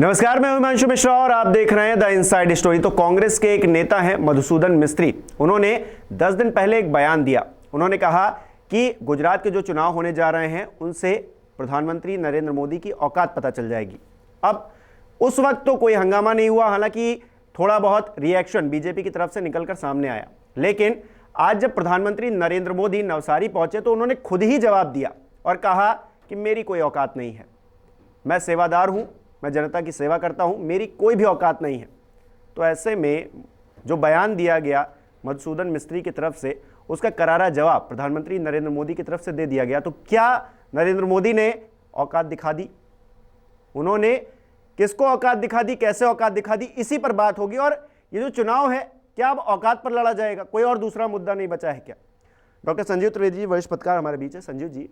नमस्कार, मैं हिमांशु मिश्रा और आप देख रहे हैं द इनसाइड स्टोरी। तो कांग्रेस के एक नेता हैं मधुसूदन मिस्त्री, उन्होंने 10 दिन पहले एक बयान दिया। उन्होंने कहा कि गुजरात के जो चुनाव होने जा रहे हैं उनसे प्रधानमंत्री नरेंद्र मोदी की औकात पता चल जाएगी। अब उस वक्त तो कोई हंगामा नहीं हुआ, हालांकि थोड़ा बहुत रिएक्शन बीजेपी की तरफ से निकलकर सामने आया, लेकिन आज जब प्रधानमंत्री नरेंद्र मोदी नवसारी पहुंचे तो उन्होंने खुद ही जवाब दिया और कहा कि मेरी कोई औकात नहीं है, मैं सेवादार हूं, मैं जनता की सेवा करता हूं, मेरी कोई भी औकात नहीं है। तो ऐसे में जो बयान दिया गया मधुसूदन मिस्त्री की तरफ से, उसका करारा जवाब प्रधानमंत्री नरेंद्र मोदी की तरफ से दे दिया गया। तो क्या नरेंद्र मोदी ने औकात दिखा दी? उन्होंने किसको औकात दिखा दी, कैसे औकात दिखा दी, इसी पर बात होगी। और ये जो चुनाव है, क्या अब औकात पर लड़ा जाएगा? कोई और दूसरा मुद्दा नहीं बचा है क्या? डॉक्टर संजीव त्रिवेदी जी, वरिष्ठ पत्रकार हमारे बीच है। संजीव जी,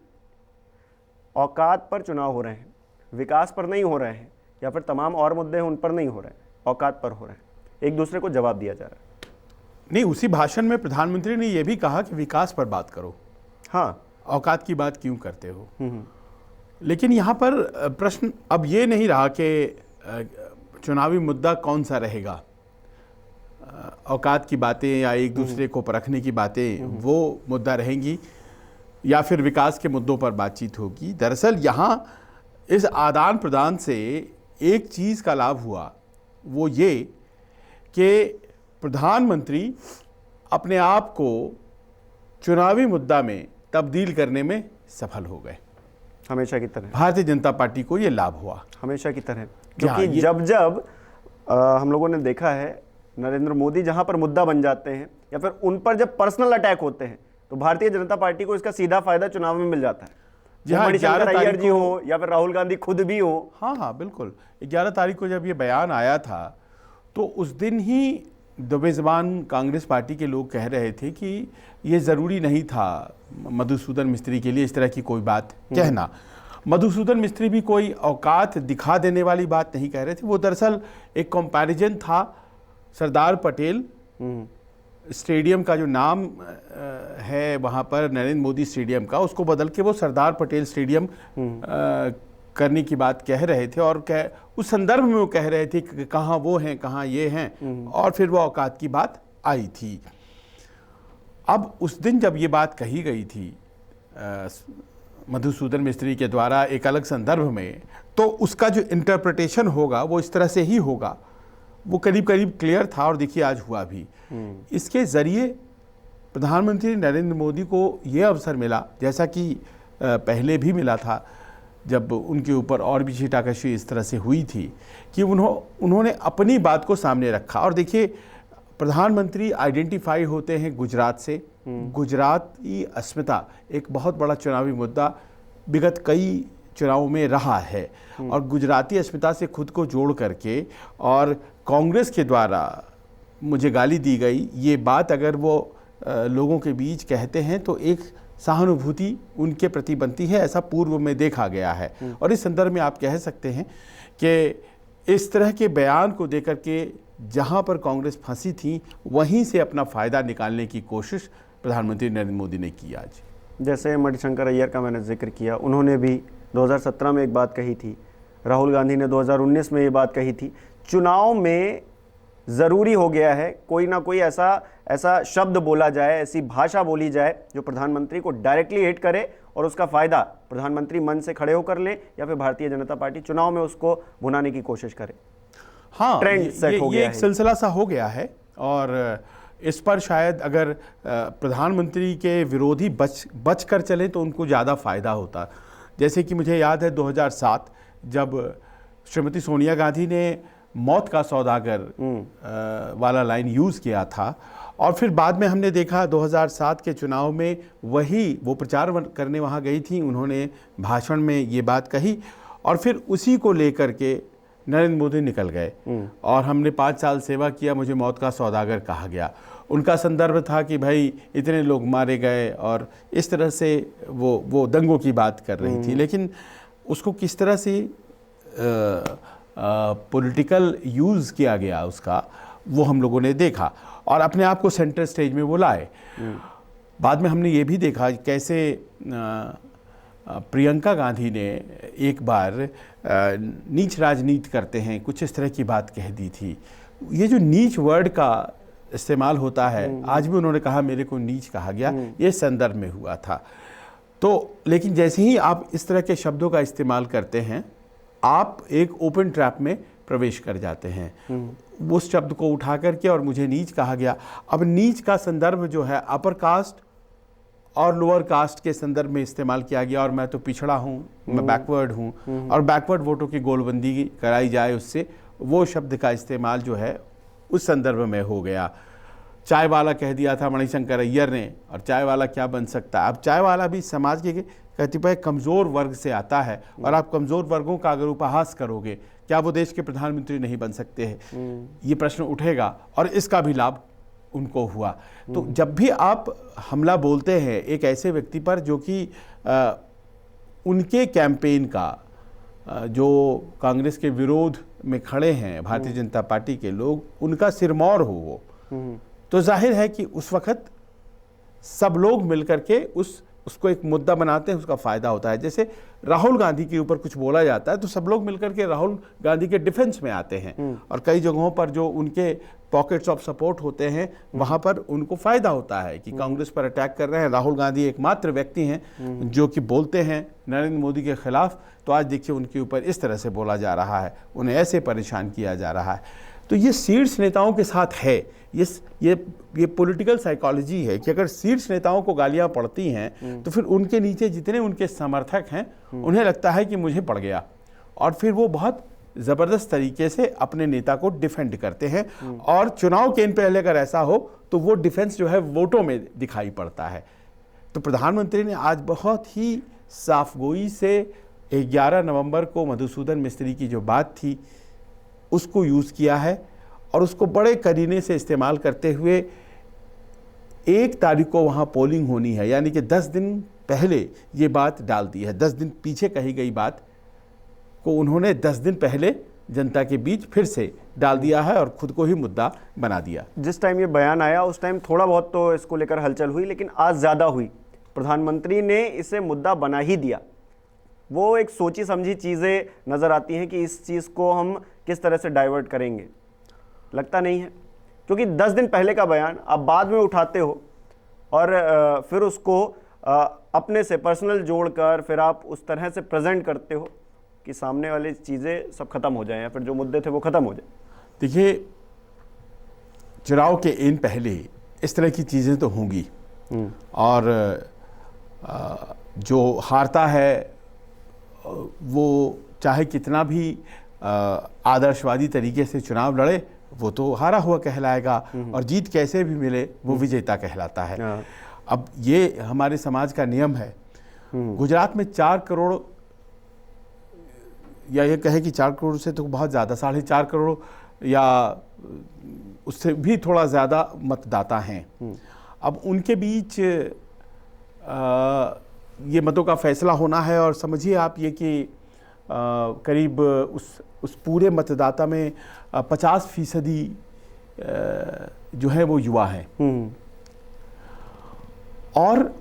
औकात पर चुनाव हो रहे हैं, विकास पर नहीं हो रहे हैं, या फिर तमाम और मुद्दे हैं उन पर नहीं हो रहे हैं, औकात पर हो रहे हैं, एक दूसरे को जवाब दिया जा रहा है। नहीं, उसी भाषण में प्रधानमंत्री ने यह भी कहा कि विकास पर बात करो, हाँ, औकात की बात क्यों करते हो। लेकिन यहाँ पर प्रश्न अब ये नहीं रहा कि चुनावी मुद्दा कौन सा रहेगा, औकात की बातें या एक दूसरे को परखने की बातें वो मुद्दा रहेंगी, या फिर विकास के मुद्दों पर बातचीत होगी। दरअसल यहाँ इस आदान प्रदान से एक चीज़ का लाभ हुआ, वो ये कि प्रधानमंत्री अपने आप को चुनावी मुद्दा में तब्दील करने में सफल हो गए। हमेशा की तरह भारतीय जनता पार्टी को ये लाभ हुआ, हमेशा की तरह, क्योंकि जब हम लोगों ने देखा है नरेंद्र मोदी जहां पर मुद्दा बन जाते हैं या फिर उन पर जब पर्सनल अटैक होते हैं तो भारतीय जनता पार्टी को इसका सीधा फायदा चुनाव में मिल जाता है। जहाँ 11 तारीख जी हो या फिर राहुल गांधी खुद भी हो। हाँ, बिल्कुल। 11 तारीख को जब ये बयान आया था तो उस दिन ही दबे ज़बान कांग्रेस पार्टी के लोग कह रहे थे कि ये ज़रूरी नहीं था मधुसूदन मिस्त्री के लिए इस तरह की कोई बात कहना। मधुसूदन मिस्त्री भी कोई औकात दिखा देने वाली बात नहीं कह रहे थे, वो दरअसल एक कंपैरिजन था सरदार पटेल स्टेडियम का जो नाम है वहाँ पर नरेंद्र मोदी स्टेडियम का, उसको बदल के वो सरदार पटेल स्टेडियम करने की बात कह रहे थे। और उस संदर्भ में वो कह रहे थे कि कहाँ वो हैं, कहाँ ये हैं, और फिर वो औकात की बात आई थी। अब उस दिन जब ये बात कही गई थी मधुसूदन मिस्त्री के द्वारा एक अलग संदर्भ में, तो उसका जो इंटरप्रिटेशन होगा वो इस तरह से ही होगा, वो करीब करीब क्लियर था। और देखिए आज हुआ भी। इसके ज़रिए प्रधानमंत्री नरेंद्र मोदी को ये अवसर मिला, जैसा कि पहले भी मिला था जब उनके ऊपर और भी छीटाकशी इस तरह से हुई थी, कि उन्होंने अपनी बात को सामने रखा। और देखिए, प्रधानमंत्री आइडेंटिफाई होते हैं गुजरात से। गुजराती अस्मिता एक बहुत बड़ा चुनावी मुद्दा विगत कई चुनावों में रहा है, और गुजराती अस्मिता से खुद को जोड़ करके और कांग्रेस के द्वारा मुझे गाली दी गई, ये बात अगर वो लोगों के बीच कहते हैं तो एक सहानुभूति उनके प्रति बनती है, ऐसा पूर्व में देखा गया है। और इस संदर्भ में आप कह सकते हैं कि इस तरह के बयान को देकर के जहां पर कांग्रेस फंसी थी वहीं से अपना फ़ायदा निकालने की कोशिश प्रधानमंत्री नरेंद्र मोदी ने की आज। जैसे मणिशंकर अय्यर का मैंने जिक्र किया, उन्होंने भी 2017 में एक बात कही थी, राहुल गांधी ने 2019 में ये बात कही थी। चुनाव में ज़रूरी हो गया है कोई ना कोई ऐसा शब्द बोला जाए, ऐसी भाषा बोली जाए जो प्रधानमंत्री को डायरेक्टली हिट करे और उसका फ़ायदा प्रधानमंत्री मन से खड़े होकर ले, या फिर भारतीय जनता पार्टी चुनाव में उसको भुनाने की कोशिश करे। हाँ, ट्रेंड सेट हो गया है, ये एक सिलसिला सा हो गया है। और इस पर शायद अगर प्रधानमंत्री के विरोधी बच कर चले तो उनको ज़्यादा फ़ायदा होता। जैसे कि मुझे याद है 2007 जब श्रीमती सोनिया गांधी ने मौत का सौदागर वाला लाइन यूज़ किया था, और फिर बाद में हमने देखा 2007 के चुनाव में वो प्रचार करने वहाँ गई थी, उन्होंने भाषण में ये बात कही, और फिर उसी को लेकर के नरेंद्र मोदी निकल गए और हमने 5 साल सेवा किया, मुझे मौत का सौदागर कहा गया। उनका संदर्भ था कि भाई इतने लोग मारे गए, और इस तरह से वो दंगों की बात कर रही थी। लेकिन उसको किस तरह से पॉलिटिकल यूज़ किया गया उसका, वो हम लोगों ने देखा और अपने आप को सेंटर स्टेज में वो लाए। बाद में हमने ये भी देखा कैसे प्रियंका गांधी ने एक बार नीच राजनीति करते हैं, कुछ इस तरह की बात कह दी थी। ये जो नीच वर्ड का इस्तेमाल होता है, आज भी उन्होंने कहा मेरे को नीच कहा गया, ये संदर्भ में हुआ था। तो लेकिन जैसे ही आप इस तरह के शब्दों का इस्तेमाल करते हैं, आप एक ओपन ट्रैप में प्रवेश कर जाते हैं। उस शब्द को उठा करके और मुझे नीच कहा गया। अब नीच का संदर्भ जो है अपर कास्ट और लोअर कास्ट के संदर्भ में इस्तेमाल किया गया, और मैं तो पिछड़ा हूँ, मैं बैकवर्ड हूँ, और बैकवर्ड वोटों की गोलबंदी कराई जाए, उससे वो शब्द का इस्तेमाल जो है उस संदर्भ में हो गया। चाय वाला कह दिया था मणिशंकर अय्यर ने, और चाय वाला क्या बन सकता है। अब चाय वाला भी समाज के कतिपय कमज़ोर वर्ग से आता है, और आप कमज़ोर वर्गों का अगर उपहास करोगे, क्या वो देश के प्रधानमंत्री नहीं बन सकते हैं, ये प्रश्न उठेगा, और इसका भी लाभ उनको हुआ। तो जब भी आप हमला बोलते हैं एक ऐसे व्यक्ति पर जो कि उनके कैंपेन का जो कांग्रेस के विरोध में खड़े हैं भारतीय जनता पार्टी के लोग, उनका सिरमौर हो वो, तो जाहिर है कि उस वक्त सब लोग मिलकर के उसको एक मुद्दा बनाते हैं, उसका फायदा होता है। जैसे राहुल गांधी के ऊपर कुछ बोला जाता है तो सब लोग मिलकर के राहुल गांधी के डिफेंस में आते हैं, और कई जगहों पर जो उनके पॉकेट्स ऑफ सपोर्ट होते हैं वहां पर उनको फायदा होता है कि कांग्रेस पर अटैक कर रहे हैं। राहुल गांधी एकमात्र व्यक्ति हैं जो कि बोलते हैं नरेंद्र मोदी के खिलाफ, तो आज देखिए उनके ऊपर इस तरह से बोला जा रहा है, उन्हें ऐसे परेशान किया जा रहा है। तो ये शीर्ष नेताओं के साथ है, ये पॉलिटिकल साइकोलॉजी है कि अगर शीर्ष नेताओं को गालियां पड़ती हैं तो फिर उनके नीचे जितने उनके समर्थक हैं उन्हें लगता है कि मुझे पड़ गया, और फिर वो बहुत ज़बरदस्त तरीके से अपने नेता को डिफेंड करते हैं। और चुनाव के इन पहले अगर ऐसा हो तो वो डिफेंस जो है वोटों में दिखाई पड़ता है। तो प्रधानमंत्री ने आज बहुत ही साफगोई से 11 नवंबर को मधुसूदन मिस्त्री की जो बात थी उसको यूज़ किया है, और उसको बड़े करीने से इस्तेमाल करते हुए 1 तारीख को वहाँ पोलिंग होनी है, यानी कि 10 दिन पहले ये बात डाल दी है। 10 दिन पीछे कही गई बात को उन्होंने 10 दिन पहले जनता के बीच फिर से डाल दिया है और खुद को ही मुद्दा बना दिया। जिस टाइम ये बयान आया उस टाइम थोड़ा बहुत तो इसको लेकर हलचल हुई, लेकिन आज ज़्यादा हुई। प्रधानमंत्री ने इसे मुद्दा बना ही दिया। वो एक सोची समझी चीज़ें नज़र आती हैं कि इस चीज़ को हम किस तरह से डाइवर्ट करेंगे, लगता नहीं है, क्योंकि 10 दिन पहले का बयान आप बाद में उठाते हो और फिर उसको अपने से पर्सनल जोड़कर फिर आप उस तरह से प्रेजेंट करते हो कि सामने वाली चीज़ें सब खत्म हो जाएं, या फिर जो मुद्दे थे वो खत्म हो जाए। देखिए, चुनाव के इन पहले इस तरह की चीज़ें तो होंगी, और जो हारता है वो चाहे कितना भी आदर्शवादी तरीके से चुनाव लड़े, वो तो हारा हुआ कहलाएगा, और जीत कैसे भी मिले वो विजेता कहलाता है। अब ये हमारे समाज का नियम है। गुजरात में 4 करोड़, या ये कहे कि 4 करोड़ से तो बहुत ज़्यादा, 4.5 करोड़ या उससे भी थोड़ा ज़्यादा मतदाता हैं। अब उनके बीच ये मतों का फैसला होना है, और समझिए आप ये कि करीब उस पूरे मतदाता में 50% जो है वो युवा हैं, और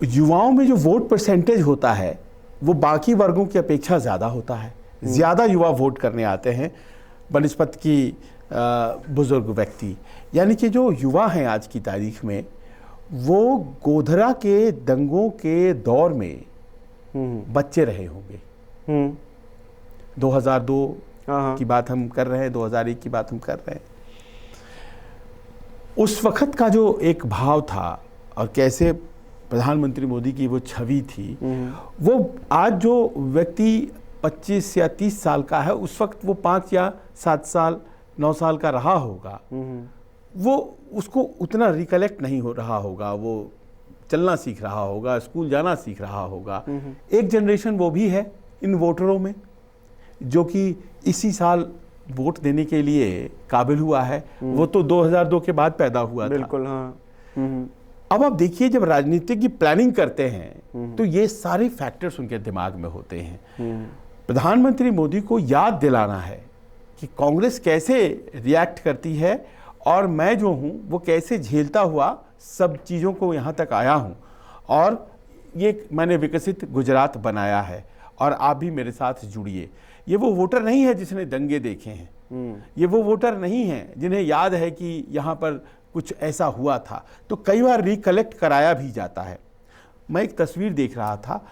युवाओं में जो वोट परसेंटेज होता है वो बाकी वर्गों की अपेक्षा ज़्यादा होता है। ज़्यादा युवा वोट करने आते हैं बनिस्पत की बुजुर्ग व्यक्ति, यानी कि जो युवा हैं आज की तारीख में, वो गोधरा के दंगों के दौर में बच्चे रहे होंगे। 2002 की बात हम कर रहे हैं, 2001 की बात हम कर रहे हैं। उस वक्त का जो एक भाव था और कैसे प्रधानमंत्री मोदी की वो छवि थी, वो आज जो व्यक्ति 25 या 30 साल का है, उस वक्त वो 5 या 7 साल 9 साल का रहा होगा, वो उसको उतना रिकलेक्ट नहीं हो रहा होगा। वो चलना सीख रहा होगा, स्कूल जाना सीख रहा होगा। एक जनरेशन वो भी है इन वोटरों में जो कि इसी साल वोट देने के लिए काबिल हुआ है। वो तो 2002 के बाद पैदा हुआ था। बिल्कुल, हाँ। अब आप देखिए, जब राजनीतिक की प्लानिंग करते हैं तो ये सारे फैक्टर्स उनके दिमाग में होते हैं। प्रधानमंत्री मोदी को याद दिलाना है कि कांग्रेस कैसे रिएक्ट करती है, और मैं जो हूँ वो कैसे झेलता हुआ सब चीज़ों को यहाँ तक आया हूँ, और ये मैंने विकसित गुजरात बनाया है और आप भी मेरे साथ जुड़िए। ये वो वोटर नहीं है जिसने दंगे देखे हैं, ये वो वोटर नहीं है जिन्हें याद है कि यहाँ पर कुछ ऐसा हुआ था। तो कई बार रिकलेक्ट कराया भी जाता है। मैं एक तस्वीर देख रहा था,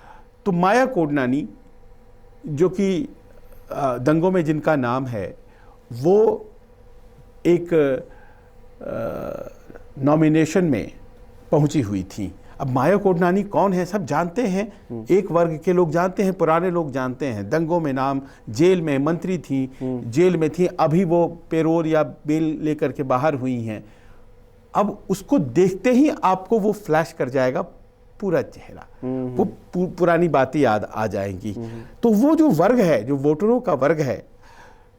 तो माया कोडनानी जो कि दंगों में जिनका नाम है, वो एक नॉमिनेशन में पहुंची हुई थी। अब माया कोडनानी कौन है सब जानते हैं, एक वर्ग के लोग जानते हैं, पुराने लोग जानते हैं। दंगों में नाम, जेल में मंत्री थी, जेल में थी, अभी वो पेरोल या बेल लेकर के बाहर हुई हैं। अब उसको देखते ही आपको वो फ्लैश कर जाएगा पूरा चेहरा, वो पुरानी बातें याद आ जाएंगी। तो वो जो वर्ग है, जो वोटरों का वर्ग है,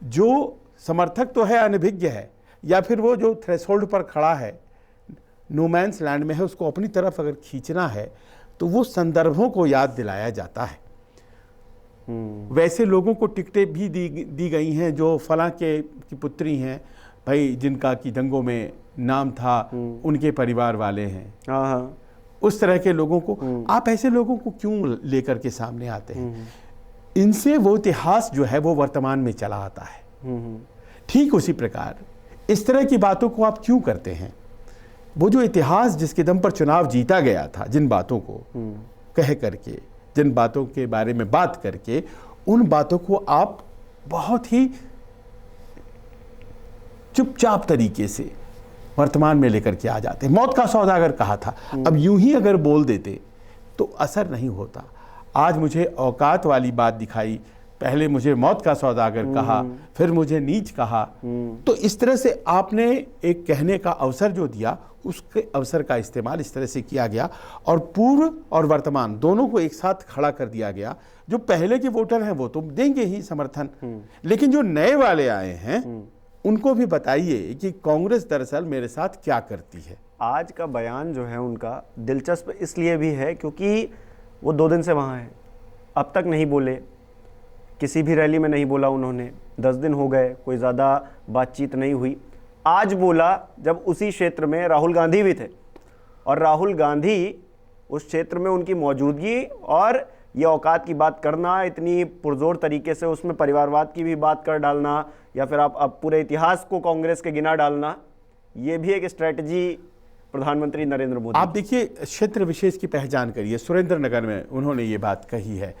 जो समर्थक तो है, अनभिज्ञ है, या फिर वो जो थ्रेशोल्ड पर खड़ा है, नो मैंस लैंड में है, उसको अपनी तरफ अगर खींचना है तो वो संदर्भों को याद दिलाया जाता है। वैसे लोगों को टिकटें भी दी गई हैं जो फलां की पुत्री हैं भाई, जिनका कि दंगों में नाम था, उनके परिवार वाले हैं। उस तरह के लोगों को आप ऐसे लोगों को क्यों लेकर के सामने आते हैं? इनसे वो इतिहास जो है वो वर्तमान में चला आता है। ठीक उसी प्रकार इस तरह की बातों को आप क्यों करते हैं? वो जो इतिहास जिसके दम पर चुनाव जीता गया था, जिन बातों को कह करके, जिन बातों के बारे में बात करके, उन बातों को आप बहुत ही चुपचाप तरीके से वर्तमान में लेकर के आ जाते हैं। मौत का सौदागर कहा था, अब यूं ही अगर बोल देते तो असर नहीं होता। आज मुझे औकात वाली बात दिखाई, पहले मुझे मौत का सौदागर कहा, फिर मुझे नीच कहा। तो इस तरह से आपने एक कहने का अवसर जो दिया, उसके अवसर का इस्तेमाल इस तरह से किया गया और पूर्व और वर्तमान दोनों को एक साथ खड़ा कर दिया गया। जो पहले के वोटर हैं वो तो देंगे ही समर्थन, लेकिन जो नए वाले आए हैं उनको भी बताइए कि कांग्रेस दरअसल मेरे साथ क्या करती है। आज का बयान जो है उनका दिलचस्प इसलिए भी है क्योंकि वो 2 दिन से वहाँ हैं, अब तक नहीं बोले, किसी भी रैली में नहीं बोला उन्होंने। 10 दिन हो गए, कोई ज़्यादा बातचीत नहीं हुई। आज बोला जब उसी क्षेत्र में राहुल गांधी भी थे, और राहुल गांधी उस क्षेत्र में उनकी मौजूदगी और ये औकात की बात करना, इतनी पुरजोर तरीके से उसमें परिवारवाद की भी बात कर डालना, या फिर आप पूरे इतिहास को कांग्रेस के गिना डालना, ये भी एक स्ट्रेटजी प्रधानमंत्री नरेंद्र मोदी। आप देखिए, क्षेत्र विशेष की पहचान करिए। सुरेंद्र नगर में उन्होंने ये बात कही है।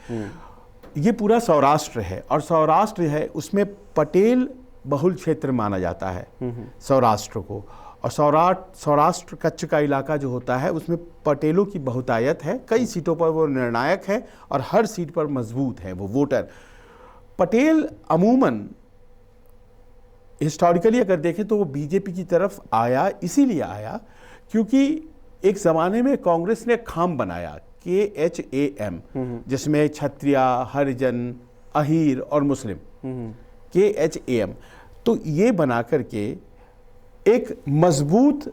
ये पूरा सौराष्ट्र है, और सौराष्ट्र है उसमें पटेल बहुल क्षेत्र माना जाता है सौराष्ट्र को। और सौराष्ट्र कच्छ का इलाका जो होता है उसमें पटेलों की बहुतायत है, कई सीटों पर वो निर्णायक है और हर सीट पर मजबूत है वो वोटर। पटेल अमूमन हिस्टोरिकली अगर देखें तो वो बीजेपी की तरफ आया, इसीलिए आया क्योंकि एक ज़माने में कांग्रेस ने खाम बनाया, KHAM, जिसमें क्षत्रिय, हरिजन, अहीर और मुस्लिम, KHAM। तो ये बना करके एक मजबूत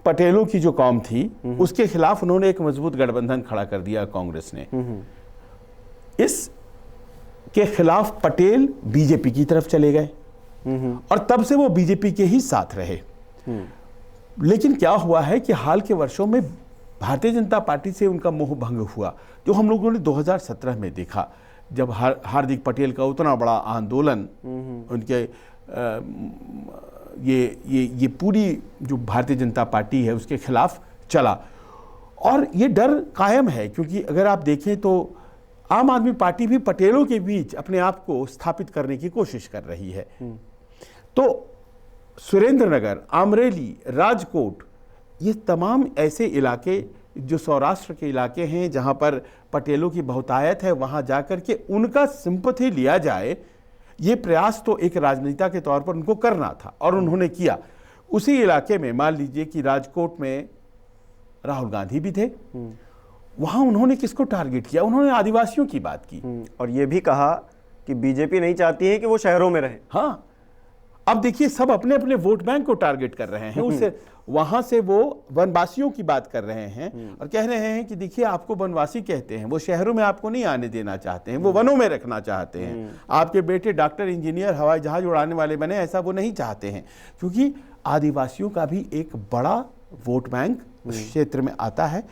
पटेलों की जो कौम थी उसके खिलाफ उन्होंने एक मजबूत गठबंधन खड़ा कर दिया कांग्रेस ने। इस के खिलाफ पटेल बीजेपी की तरफ चले गए और तब से वो बीजेपी के ही साथ रहे। लेकिन क्या हुआ है कि हाल के वर्षों में भारतीय जनता पार्टी से उनका मोह भंग हुआ, जो हम लोगों ने 2017 में देखा, जब हार्दिक पटेल का उतना बड़ा आंदोलन, उनके ये पूरी जो भारतीय जनता पार्टी है उसके खिलाफ चला। और ये डर कायम है क्योंकि अगर आप देखें तो आम आदमी पार्टी भी पटेलों के बीच अपने आप को स्थापित करने की कोशिश कर रही है। तो सुरेंद्रनगर, अमरेली, राजकोट, ये तमाम ऐसे इलाके जो सौराष्ट्र के इलाके हैं जहां पर पटेलों की बहुतायत है, वहां जाकर के उनका सिंपैथी लिया जाए, ये प्रयास तो एक राजनेता के तौर पर उनको करना था और उन्होंने किया। उसी इलाके में मान लीजिए कि राजकोट में राहुल गांधी भी थे, वहां उन्होंने किसको टारगेट किया? उन्होंने आदिवासियों की बात की और ये भी कहा कि बीजेपी नहीं चाहती है कि वो शहरों में रहे। हाँ, अब देखिए सब अपने अपने वोट बैंक को टारगेट कर रहे हैं, उससे वहां से वो वनवासियों की बात कर रहे हैं और कह रहे हैं कि देखिए आपको वनवासी कहते हैं, वो शहरों में आपको नहीं आने देना चाहते हैं, वो वनों में रखना चाहते हैं। आपके बेटे डॉक्टर, इंजीनियर, हवाई जहाज उड़ाने वाले बने, ऐसा वो नहीं चाहते हैं, क्योंकि आदिवासियों का भी एक बड़ा वोट बैंक उस क्षेत्र में आता है।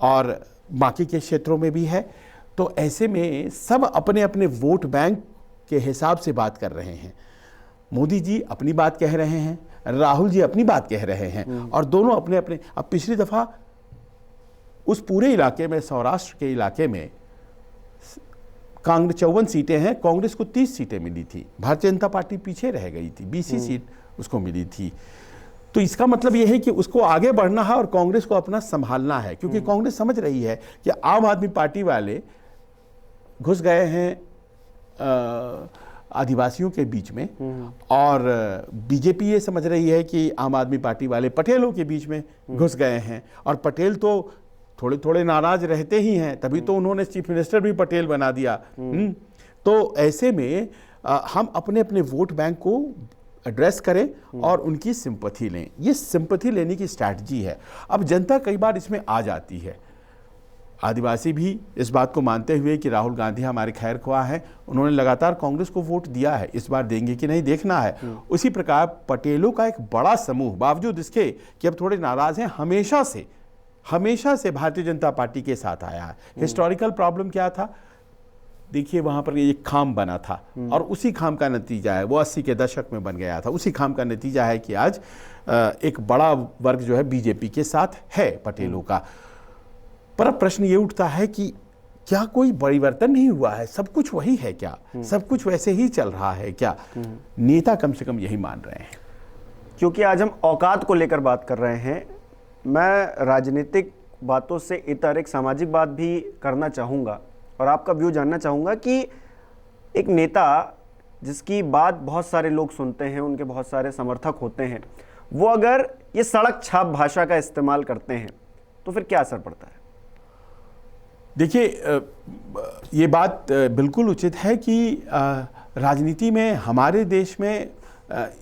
और बाकी के क्षेत्रों में भी है। तो ऐसे में सब अपने अपने वोट बैंक के हिसाब से बात कर रहे हैं। मोदी जी अपनी बात कह रहे हैं, राहुल जी अपनी बात कह रहे हैं, और दोनों अपने अपने। अब पिछली दफा उस पूरे इलाके में, सौराष्ट्र के इलाके में, कांग्रेस 54 सीटें हैं, कांग्रेस को 30 सीटें मिली थी, भारतीय जनता पार्टी पीछे रह गई थी, 20 सीट उसको मिली थी। तो इसका मतलब यह है कि उसको आगे बढ़ना है और कांग्रेस को अपना संभालना है, क्योंकि कांग्रेस समझ रही है कि आम आदमी पार्टी वाले घुस गए हैं आदिवासियों के बीच में, और बीजेपी ये समझ रही है कि आम आदमी पार्टी वाले पटेलों के बीच में घुस गए हैं, और पटेल तो थोड़े थोड़े नाराज रहते ही हैं, तभी तो उन्होंने चीफ मिनिस्टर भी पटेल बना दिया। तो ऐसे में हम अपने अपने वोट बैंक को एड्रेस करें और उनकी सिंपैथी लें। ये सिंपैथी लेने की स्ट्रैटेजी है। अब जनता कई बार इसमें आ जाती है। आदिवासी भी इस बात को मानते हुए कि राहुल गांधी हमारे खैर ख्वाह हैं, उन्होंने लगातार कांग्रेस को वोट दिया है, इस बार देंगे कि नहीं देखना है। उसी प्रकार पटेलों का एक बड़ा समूह, बावजूद इसके कि अब थोड़े नाराज हैं, हमेशा से भारतीय जनता पार्टी के साथ आया है। हिस्टोरिकल प्रॉब्लम क्या था? देखिए, वहां पर एक खाम बना था, और उसी खाम का नतीजा है, वो 80 के दशक में बन गया था, उसी खाम का नतीजा है कि आज एक बड़ा वर्ग जो है बीजेपी के साथ है, पटेलों का। पर अब प्रश्न ये उठता है कि क्या कोई परिवर्तन नहीं हुआ है? सब कुछ वही है क्या? सब कुछ वैसे ही चल रहा है क्या? नेता कम से कम यही मान रहे हैं। क्योंकि आज हम औकात को लेकर बात कर रहे हैं, मैं राजनीतिक बातों से इतर एक सामाजिक बात भी करना चाहूँगा और आपका व्यू जानना चाहूँगा कि एक नेता जिसकी बात बहुत सारे लोग सुनते हैं, उनके बहुत सारे समर्थक होते हैं, वो अगर ये सड़क छाप भाषा का इस्तेमाल करते हैं तो फिर क्या असर पड़ता है? देखिए, ये बात बिल्कुल उचित है कि राजनीति में, हमारे देश में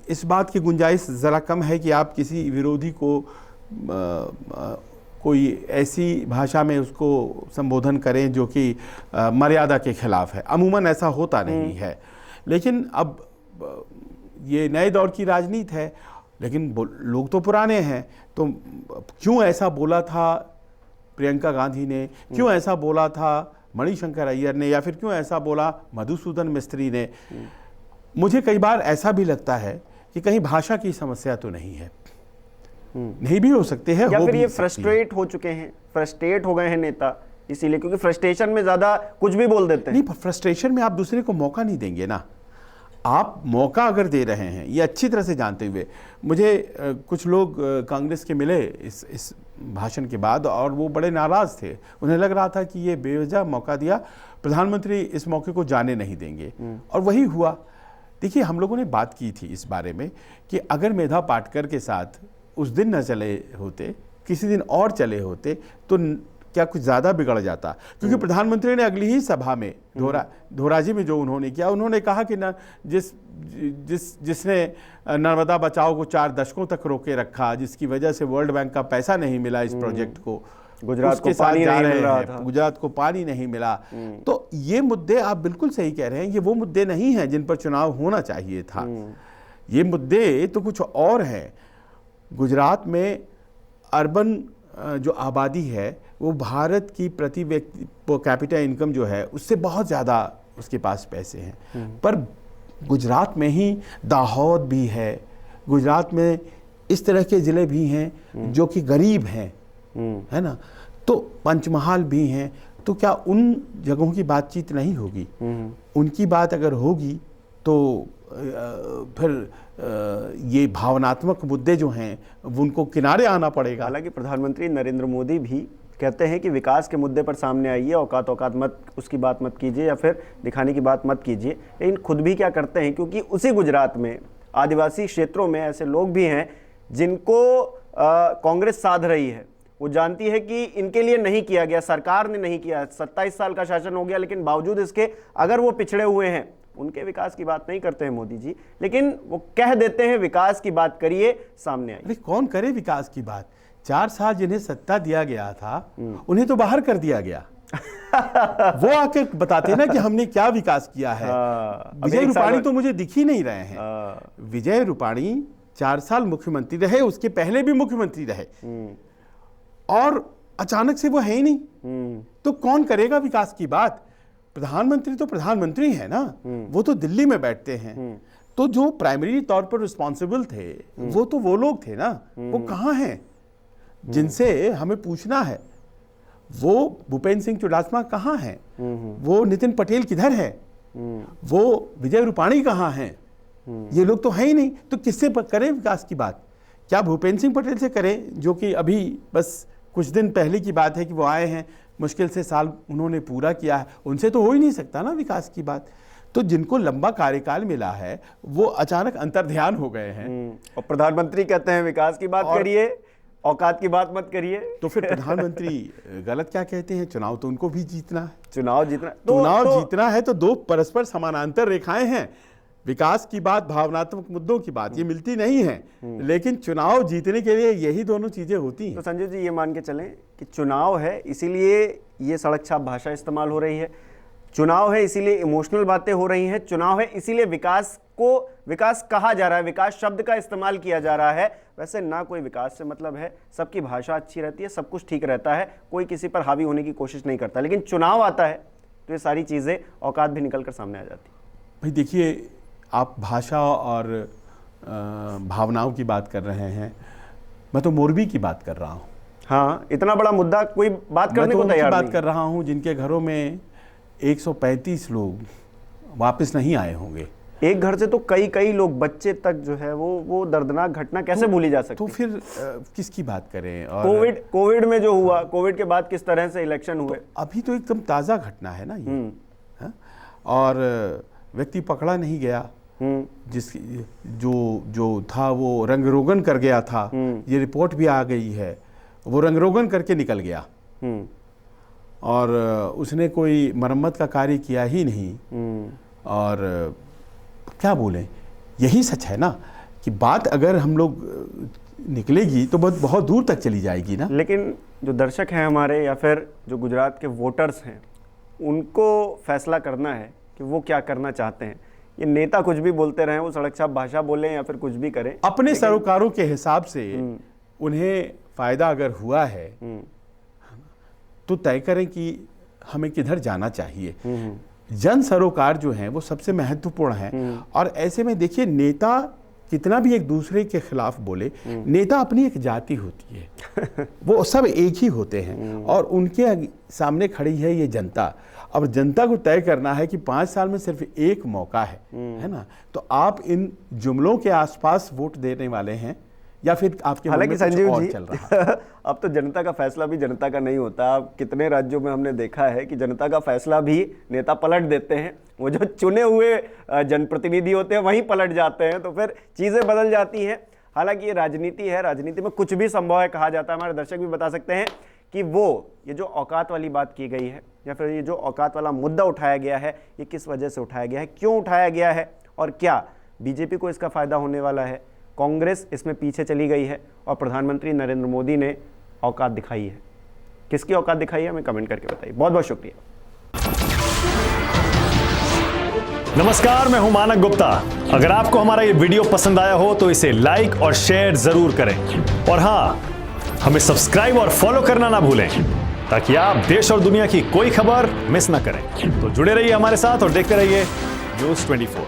इस बात की गुंजाइश ज़रा कम है कि आप किसी विरोधी को कोई ऐसी भाषा में उसको संबोधन करें जो कि मर्यादा के खिलाफ है। अमूमन ऐसा होता नहीं है, लेकिन अब ये नए दौर की राजनीति है। लेकिन लोग तो पुराने हैं, तो क्यों ऐसा बोला था प्रियंका गांधी ने, क्यों ऐसा बोला था मणिशंकर अय्यर ने, या फिर क्यों ऐसा बोला मधुसूदन मिस्त्री ने? मुझे कई बार ऐसा भी लगता है कि कहीं भाषा की समस्या तो नहीं है। नहीं भी हो सकते हैं, या फिर ये फ्रस्ट्रेट हो चुके हैं, फ्रस्ट्रेट हो गए हैं नेता, इसीलिए, क्योंकि फ्रस्ट्रेशन में ज्यादा कुछ भी बोल देते हैं। नहीं, फ्रस्ट्रेशन में आप दूसरे को मौका नहीं देंगे ना। आप मौका अगर दे रहे हैं, ये अच्छी तरह से जानते हुए, मुझे कुछ लोग कांग्रेस के मिले इस भाषण के बाद, और वो बड़े नाराज थे। उन्हें लग रहा था कि ये बेवजह मौका दिया, प्रधानमंत्री इस मौके को जाने नहीं देंगे, और वही हुआ। देखिए, हम लोगों ने बात की थी इस बारे में कि अगर मेधा पाटकर के साथ उस दिन न चले होते, किसी दिन और चले होते, तो क्या कुछ ज़्यादा बिगड़ जाता? क्योंकि प्रधानमंत्री ने अगली ही सभा में धोराजी में जो उन्होंने किया, उन्होंने कहा कि न जिसने नर्मदा बचाओ को 4 दशकों तक रोके रखा, जिसकी वजह से वर्ल्ड बैंक का पैसा नहीं मिला इस प्रोजेक्ट को, गुजरात को पानी नहीं मिल रहा था, गुजरात को पानी नहीं मिला। तो ये मुद्दे आप बिल्कुल सही कह रहे हैं, ये वो मुद्दे नहीं हैं जिन पर चुनाव होना चाहिए था। ये मुद्दे तो कुछ और हैं। गुजरात में अर्बन जो आबादी है वो भारत की प्रति व्यक्ति पर कैपिटा इनकम जो है उससे बहुत ज़्यादा उसके पास पैसे हैं, पर गुजरात में ही दाहोद भी है, गुजरात में इस तरह के ज़िले भी हैं जो कि गरीब हैं, है ना, तो पंचमहाल भी हैं। तो क्या उन जगहों की बातचीत नहीं होगी? उनकी बात अगर होगी तो फिर ये भावनात्मक मुद्दे जो हैं उनको किनारे आना पड़ेगा। हालांकि प्रधानमंत्री नरेंद्र मोदी भी कहते हैं कि विकास के मुद्दे पर सामने आइए, औकात मत उसकी बात मत कीजिए या फिर दिखाने की बात मत कीजिए, लेकिन खुद भी क्या करते हैं, क्योंकि उसी गुजरात में आदिवासी क्षेत्रों में ऐसे लोग भी हैं जिनको कांग्रेस साध रही है। वो जानती है कि इनके लिए नहीं किया गया, सरकार ने नहीं किया, 27 साल का शासन हो गया, लेकिन बावजूद इसके अगर वो पिछड़े हुए हैं, उनके विकास की बात नहीं करते हैं मोदी जी, लेकिन वो कह देते हैं विकास की बात करिए, सामने आइए। कौन करे विकास की बात? 4 साल जिन्हें सत्ता दिया गया था उन्हें तो बाहर कर दिया गया। वो आके बताते ना कि हमने क्या विकास किया है। विजय रूपाणी तो मुझे दिख ही नहीं रहे हैं। विजय रूपाणी 4 साल मुख्यमंत्री रहे, उसके पहले भी मुख्यमंत्री रहे, और अचानक से वो है ही नहीं। तो कौन करेगा विकास की बात? प्रधानमंत्री तो प्रधानमंत्री है ना, वो तो दिल्ली में बैठते हैं। तो जो प्राइमरी तौर पर रिस्पॉन्सिबल थे वो तो वो लोग थे ना, वो कहाँ हैं जिनसे हमें पूछना है? वो भूपेंद्र सिंह चुडासमा कहाँ हैं? वो नितिन पटेल किधर है? वो विजय रूपाणी कहाँ हैं? ये लोग तो हैं ही नहीं। तो किससे करें विकास की बात? क्या भूपेंद्र सिंह पटेल से करें, जो कि अभी बस कुछ दिन पहले की बात है कि वो आए हैं, मुश्किल से साल उन्होंने पूरा किया है, उनसे तो हो ही नहीं सकता ना विकास की बात। तो जिनको लंबा कार्यकाल मिला है वो अचानक अंतर्ध्यान हो गए हैं। और प्रधानमंत्री कहते हैं विकास की बात करिए, औकात की बात मत करिए। तो फिर प्रधानमंत्री गलत क्या कहते हैं? चुनाव तो उनको भी जीतना है। चुनाव जीतना जीतना है तो दो परस्पर समानांतर रेखाएं हैं। विकास की बात, भावनात्मक मुद्दों की बात, ये मिलती नहीं है, लेकिन चुनाव जीतने के लिए यही दोनों चीजें होती हैं। तो संजय जी ये मान के चलें कि चुनाव है इसीलिए ये सड़क छाप भाषा इस्तेमाल हो रही है, चुनाव है इसीलिए इमोशनल बातें हो रही हैं, चुनाव है इसीलिए विकास को विकास कहा जा रहा है, विकास शब्द का इस्तेमाल किया जा रहा है। वैसे ना कोई विकास से मतलब है, सबकी भाषा अच्छी रहती है, सब कुछ ठीक रहता है, कोई किसी पर हावी होने की कोशिश नहीं करता। लेकिन चुनाव आता है तो ये सारी चीज़ें औकात भी निकल कर सामने आ जाती है। भाई देखिए, आप भाषा और भावनाओं की बात कर रहे हैं, मैं तो मोरबी की बात कर रहा हूँ। हाँ, इतना बड़ा मुद्दा कोई बात करने को तैयार नहीं। बात कर रहा हूँ जिनके घरों में 135 लोग वापस नहीं आए होंगे। एक घर से तो कई लोग, बच्चे तक जो है वो दर्दनाक घटना कैसे भूली जा सकती? तो फिर किसकी बात करें? और कोविड में जो हुआ, कोविड के बाद किस तरह से इलेक्शन हुए, तो अभी तो एकदम ताज़ा घटना है ना ये। है? और व्यक्ति पकड़ा नहीं गया, जिस जो था वो रंगरोगन कर गया था। ये रिपोर्ट भी आ गई है, वो रंगरोगन करके निकल गया और उसने कोई मरम्मत का कार्य किया ही नहीं। और क्या बोलें, यही सच है ना कि बात अगर हम लोग निकलेगी तो बहुत दूर तक चली जाएगी ना। लेकिन जो दर्शक हैं हमारे, या फिर जो गुजरात के वोटर्स हैं, उनको फैसला करना है कि वो क्या करना चाहते हैं। ये नेता कुछ भी बोलते रहें, वो सड़क छाप भाषा बोलें या फिर कुछ भी करें, अपने सरोकारों के हिसाब से उन्हें फायदा अगर हुआ है तो तय करें कि हमें किधर जाना चाहिए। जन सरोकार जो है वो सबसे महत्वपूर्ण है। और ऐसे में देखिए, नेता कितना भी एक दूसरे के खिलाफ बोले, नेता अपनी एक जाति होती है, वो सब एक ही होते हैं और उनके सामने खड़ी है ये जनता। अब जनता को तय करना है कि 5 साल में सिर्फ एक मौका है ना? तो आप इन जुमलों के आसपास वोट देने वाले हैं या फिर आपके हालांकि संजीव जी चल रहा है? अब तो जनता का फैसला भी जनता का नहीं होता। अब कितने राज्यों में हमने देखा है कि जनता का फैसला भी नेता पलट देते हैं, वो जो चुने हुए जनप्रतिनिधि होते हैं वहीं पलट जाते हैं, तो फिर चीज़ें बदल जाती हैं। हालांकि ये राजनीति है, राजनीति में कुछ भी संभव है कहा जाता है। हमारे दर्शक भी बता सकते हैं कि ये जो औकात वाली बात की गई है या फिर ये जो औकात वाला मुद्दा उठाया गया है, ये किस वजह से उठाया गया है, क्यों उठाया गया है, और क्या बीजेपी को इसका फायदा होने वाला है, कांग्रेस इसमें पीछे चली गई है और प्रधानमंत्री नरेंद्र मोदी ने औकात दिखाई है। किसकी औकात दिखाई है हमें कमेंट करके बताइए। बहुत बहुत शुक्रिया। नमस्कार, मैं हूं मानक गुप्ता। अगर आपको हमारा ये वीडियो पसंद आया हो तो इसे लाइक और शेयर जरूर करें, और हां, हमें सब्सक्राइब और फॉलो करना ना भूलें ताकि आप देश और दुनिया की कोई खबर मिस ना करें। तो जुड़े रहिए हमारे साथ और देखते रहिए न्यूज़ 24।